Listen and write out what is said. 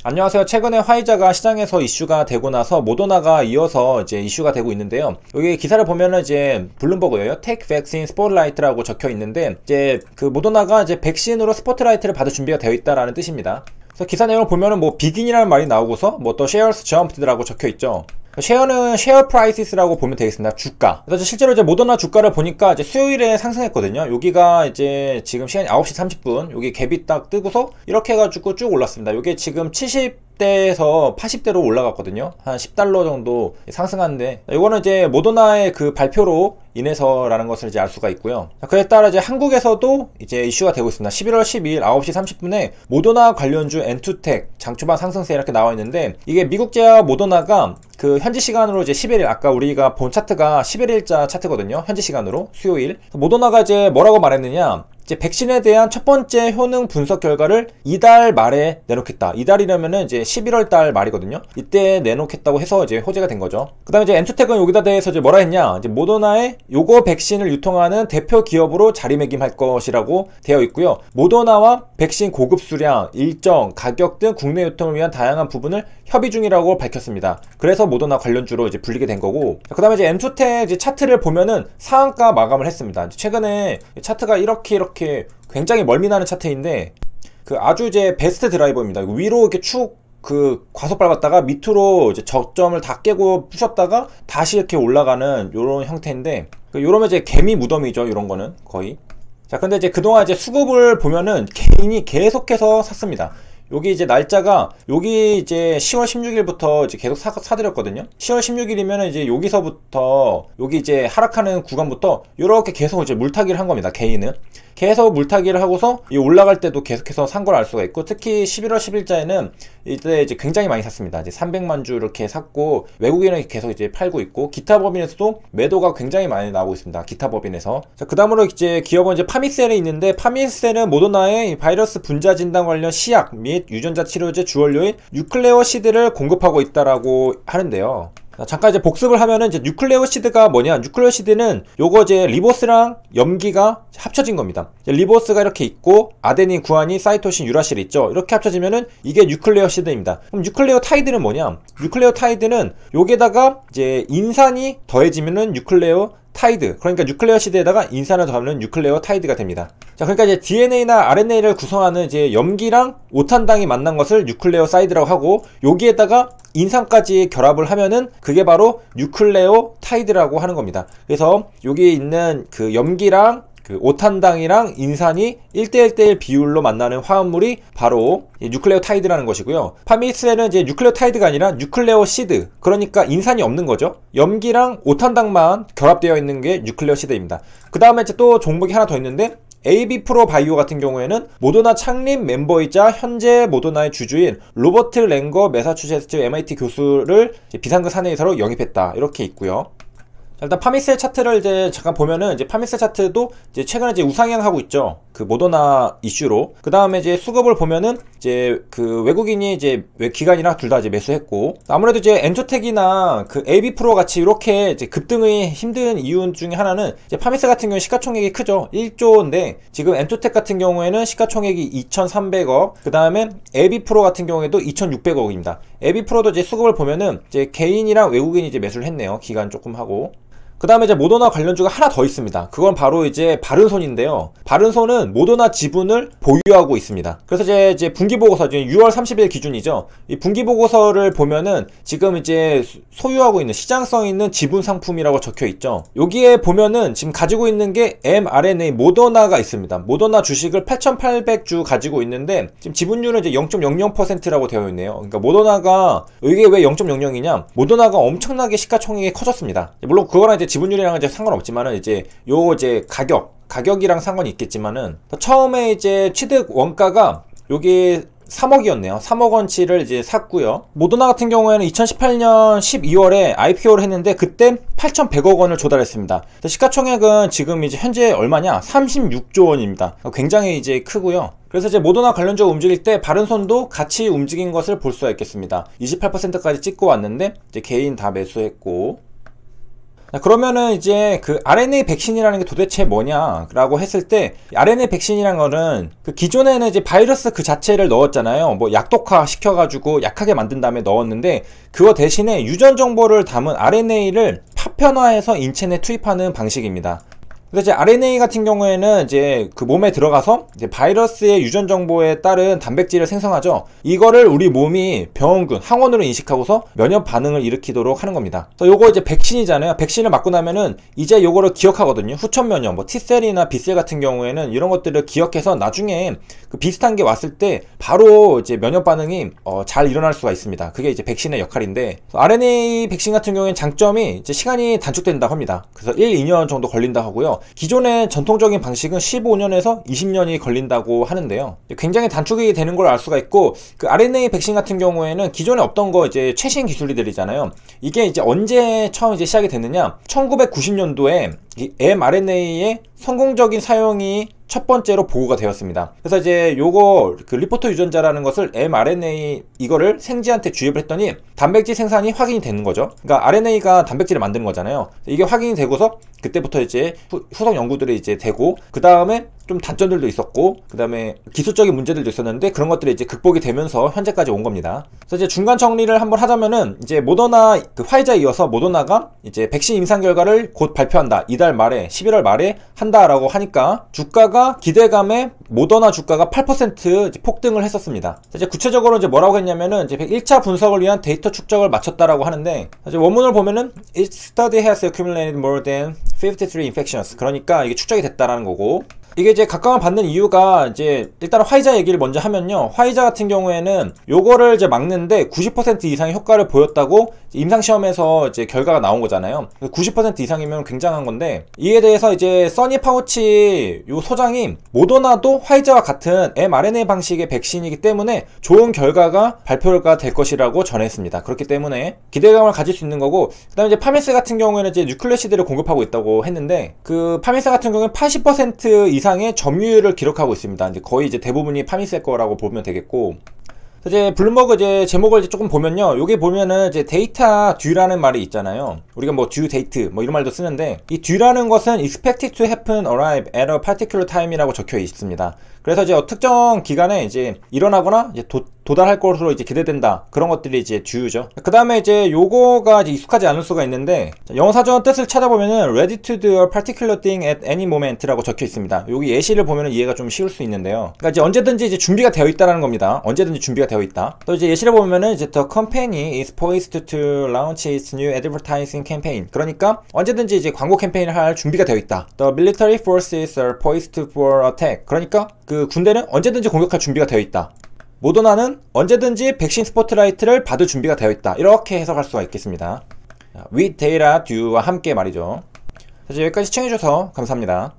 안녕하세요. 최근에 화이자가 시장에서 이슈가 되고 나서 모더나가 이어서 이제 이슈가 되고 있는데요. 여기 기사를 보면은 이제 블룸버그예요. Take Vaccine Spotlight라고 적혀 있는데 이제 그 모더나가 이제 백신으로 스포트라이트를 받을 준비가 되어 있다라는 뜻입니다. 그래서 기사 내용을 보면은 뭐 비긴이라는 말이 나오고서 뭐 또 shares jumped라고 적혀 있죠. 쉐어는 쉐어 프라이시스라고 보면 되겠습니다. 주가. 그래서 실제로 이제 모더나 주가를 보니까 이제 수요일에 상승했거든요. 여기가 이제 지금 시간이 9시 30분, 여기 갭이 딱 뜨고서 이렇게 해가지고 쭉 올랐습니다. 이게 지금 70대에서 80대로 올라갔거든요. 한 10달러 정도 상승하는데, 이거는 이제 모더나의 그 발표로 인해서라는 것을 이제 알 수가 있고요. 그에 따라 이제 한국에서도 이제 이슈가 되고 있습니다. 11월 12일 9시 30분에 모더나 관련주 엔투텍 장초반 상승세 이렇게 나와 있는데, 이게 미국 제약 모더나가 그 현지 시간으로 이제 11일, 아까 우리가 본 차트가 11일자 차트거든요. 현지 시간으로 수요일. 모더나가 이제 뭐라고 말했느냐, 이제 백신에 대한 첫 번째 효능 분석 결과를 이달 말에 내놓겠다. 이달이라면은 이제 11월 달 말이거든요. 이때 내놓겠다고 해서 이제 호재가 된 거죠. 그 다음에 이제 엔투텍은 여기다 대해서 이제 뭐라 했냐, 이제 모더나의 요거 백신을 유통하는 대표 기업으로 자리매김할 것이라고 되어 있고요. 모더나와 백신 공급 수량, 일정, 가격 등 국내 유통을 위한 다양한 부분을 협의 중이라고 밝혔습니다. 그래서 모더나 관련주로 이제 불리게 된 거고, 그 다음에 이제 엔투텍 이제 차트를 보면은 상한가 마감을 했습니다. 최근에 차트가 이렇게 굉장히 멀미나는 차트인데, 그 아주 이제 베스트 드라이버입니다. 위로 이렇게 축 그 과속 밟았다가 밑으로 이제 저점을 다 깨고 부셨다가 다시 이렇게 올라가는 요런 형태인데, 요러면 이제 개미 무덤이죠. 요런 거는 거의. 자, 근데 이제 그동안 이제 수급을 보면은 개인이 계속해서 샀습니다. 여기 이제 날짜가 여기 이제 10월 16일부터 이제 계속 사드렸거든요. 10월 16일이면 이제 여기서부터 여기 이제 하락하는 구간부터 이렇게 계속 이제 물타기를 한 겁니다. 개인은 계속 물타기를 하고서 이 올라갈 때도 계속해서 산 걸 알 수가 있고, 특히 11월 10일자에는 이때 이제 굉장히 많이 샀습니다. 이제 300만 주 이렇게 샀고, 외국인은 계속 이제 팔고 있고, 기타 법인에서도 매도가 굉장히 많이 나오고 있습니다. 기타 법인에서. 자, 그 다음으로 이제 기업은 이제 파미셀에 있는데, 파미셀은 모더나의 바이러스 분자 진단 관련 시약 및 유전자 치료제 주원료인 뉴클레오시드를 공급하고 있다라고 하는데요. 잠깐 이제 복습을 하면은 이제 뉴클레오시드가 뭐냐, 뉴클레오시드는 요거 이제 리보스랑 염기가 합쳐진 겁니다. 리보스가 이렇게 있고 아데닌, 구아닌, 사이토신, 유라실 있죠. 이렇게 합쳐지면은 이게 뉴클레오시드입니다. 그럼 뉴클레오타이드는 뭐냐, 뉴클레오타이드는 여기에다가 이제 인산이 더해지면은 뉴클레오타이드, 그러니까 뉴클레오시드에다가 인산을 더하면 뉴클레오타이드가 됩니다. 자, 그러니까 이제 DNA나 RNA를 구성하는 이제 염기랑 오탄당이 만난 것을 뉴클레오사이드라고 하고, 여기에다가 인산까지 결합을 하면은 그게 바로 뉴클레오타이드라고 하는 겁니다. 그래서 여기 있는 그 염기랑 그 오탄당이랑 인산이 1대1대1 비율로 만나는 화합물이 바로 뉴클레오타이드라는 것이고요. 파미셀은 이제 뉴클레오타이드가 아니라 뉴클레오시드, 그러니까 인산이 없는 거죠. 염기랑 오탄당만 결합되어 있는 게 뉴클레오시드입니다. 그 다음에 이제 또 종목이 하나 더 있는데, AB 프로 바이오 같은 경우에는 모더나 창립 멤버이자 현재 모더나의 주주인 로버트 랭거 매사추세츠 MIT 교수를 비상근 사내이사로 영입했다, 이렇게 있고요. 일단 파미셀 차트를 이제 잠깐 보면은, 이제 파미셀 차트도 이제 최근에 이제 우상향하고 있죠. 그 모더나 이슈로. 그 다음에 이제 수급을 보면은 이제 그 외국인이 이제 기관이랑 둘 다 이제 매수했고, 아무래도 이제 엔조텍이나 그 AB 프로 같이 이렇게 이제 급등이 힘든 이유 중에 하나는 이제 파미셀 같은 경우는 시가총액이 크죠. 1조인데 지금 엔조텍 같은 경우에는 시가총액이 2,300억, 그 다음에 AB 프로 같은 경우에도 2,600억입니다. AB 프로도 이제 수급을 보면은 이제 개인이랑 외국인이 이제 매수를 했네요. 기간 조금 하고. 그 다음에 이제 모더나 관련주가 하나 더 있습니다. 그건 바로 이제 바른손인데요. 바른손은 모더나 지분을 보유하고 있습니다. 그래서 이제 분기보고서, 지금 6월 30일 기준이죠. 이 분기보고서를 보면은 지금 이제 소유하고 있는, 시장성 있는 지분 상품이라고 적혀 있죠. 여기에 보면은 지금 가지고 있는 게 mRNA 모더나가 있습니다. 모더나 주식을 8,800주 가지고 있는데, 지금 지분율은 이제 0.00%라고 되어 있네요. 그러니까 모더나가, 이게 왜 0.00이냐, 모더나가 엄청나게 시가총액이 커졌습니다. 물론 그거랑 이제 지분율이랑은 이제 상관없지만은, 이제 요 이제 가격이랑 상관이 있겠지만은, 처음에 이제 취득 원가가 여기 3억이었네요. 3억 원치를 이제 샀고요. 모더나 같은 경우에는 2018년 12월에 IPO를 했는데 그때 8,100억 원을 조달했습니다. 시가총액은 지금 이제 현재 얼마냐? 36조 원입니다. 굉장히 이제 크고요. 그래서 이제 모더나 관련주가 움직일 때 바른손도 같이 움직인 것을 볼 수가 있겠습니다. 28%까지 찍고 왔는데 이제 개인 다 매수했고, 자, 그러면은 이제 그 RNA 백신이라는 게 도대체 뭐냐라고 했을 때 RNA 백신이란 거는 그 기존에는 이제 바이러스 그 자체를 넣었잖아요. 뭐 약독화 시켜가지고 약하게 만든 다음에 넣었는데 그거 대신에 유전 정보를 담은 RNA를 파편화해서 인체 내 투입하는 방식입니다. 그래서 이제 RNA 같은 경우에는 이제 그 몸에 들어가서 이제 바이러스의 유전 정보에 따른 단백질을 생성하죠. 이거를 우리 몸이 병원균, 항원으로 인식하고서 면역 반응을 일으키도록 하는 겁니다. 그래서 요거 이제 백신이잖아요. 백신을 맞고 나면은 이제 요거를 기억하거든요. 후천 면역, 뭐 T셀이나 B셀 같은 경우에는 이런 것들을 기억해서 나중에 그 비슷한 게 왔을 때 바로 이제 면역 반응이 잘 일어날 수가 있습니다. 그게 이제 백신의 역할인데 RNA 백신 같은 경우에는 장점이 이제 시간이 단축된다고 합니다. 그래서 1, 2년 정도 걸린다고 하고요. 기존의 전통적인 방식은 15년에서 20년이 걸린다고 하는데요. 굉장히 단축이 되는 걸 알 수가 있고 그 RNA 백신 같은 경우에는 기존에 없던 거 이제 최신 기술들이잖아요. 이게 이제 언제 처음 이제 시작이 됐느냐? 1990년도에 이 mRNA의 성공적인 사용이 첫 번째로 보고가 되었습니다. 그래서 이제 요거 그 리포터 유전자라는 것을 mRNA 이거를 생쥐한테 주입을 했더니 단백질 생산이 확인이 되는 거죠. 그러니까 RNA가 단백질을 만드는 거잖아요. 이게 확인이 되고서 그때부터 이제 후속 연구들이 이제 되고 그 다음에 좀 단점들도 있었고 그 다음에 기술적인 문제들도 있었는데 그런 것들이 이제 극복이 되면서 현재까지 온 겁니다. 그래서 이제 중간 정리를 한번 하자면은 이제 모더나 그 화이자에 이어서 모더나가 이제 백신 임상 결과를 곧 발표한다. 이달 말에 11월 말에 한다라고 하니까 주가가 기대감에 모더나 주가가 8% 폭등을 했었습니다. 이제 구체적으로 이제 뭐라고 했냐면은 이제 1차 분석을 위한 데이터 축적을 마쳤다라고 하는데 이제 원문을 보면은 Its study has accumulated more than 53 infections. 그러니까 이게 축적이 됐다라는 거고 이게 이제 각광을 받는 이유가 이제 일단 화이자 얘기를 먼저 하면요. 화이자 같은 경우에는 요거를 이제 막는데 90% 이상의 효과를 보였다고 임상시험에서 이제 결과가 나온 거잖아요. 90% 이상이면 굉장한 건데 이에 대해서 이제 써니 파우치 요 소장이 모더나도 화이자와 같은 mRNA 방식의 백신이기 때문에 좋은 결과가 발표가 될 것이라고 전했습니다. 그렇기 때문에 기대감을 가질 수 있는 거고 그 다음에 이제 파메스 같은 경우에는 이제 뉴클레시드를 공급하고 있다고 했는데 그 파메스 같은 경우는 80% 이상의 점유율을 기록하고 있습니다. 이제 거의 이제 대부분이 파미셀 거라고 보면 되겠고 이제 블룸버그 이제 제목을 이제 조금 보면요. 여기 보면은 이제 데이터 듀라는 말이 있잖아요. 우리가 뭐 due date 뭐 이런 말도 쓰는데 이 듀라는 것은 expected to happen arrive at a particular time이라고 적혀 있습니다. 그래서 이제 특정 기간에 이제 일어나거나 이제 도달할 것으로 이제 기대된다. 그런 것들이 이제 듀죠. 그 다음에 이제 요거가 이제 익숙하지 않을 수가 있는데 영어 사전 뜻을 찾아보면은 ready to do a particular thing at any moment라고 적혀 있습니다. 여기 예시를 보면은 이해가 좀 쉬울 수 있는데요. 그러니까 이제 언제든지 이제 준비가 되어 있다라는 겁니다. 언제든지 준비가 되어 있다. 또 이제 예시를 보면은 이제 the company is poised to launch its new advertising campaign. 그러니까 언제든지 이제 광고 캠페인을 할 준비가 되어 있다. The military forces are poised for attack. 그러니까 그 군대는 언제든지 공격할 준비가 되어 있다. 모더나는 언제든지 백신 스포트라이트를 받을 준비가 되어 있다. 이렇게 해석할 수가 있겠습니다. with data due와 함께 말이죠. 여기까지 시청해주셔서 감사합니다.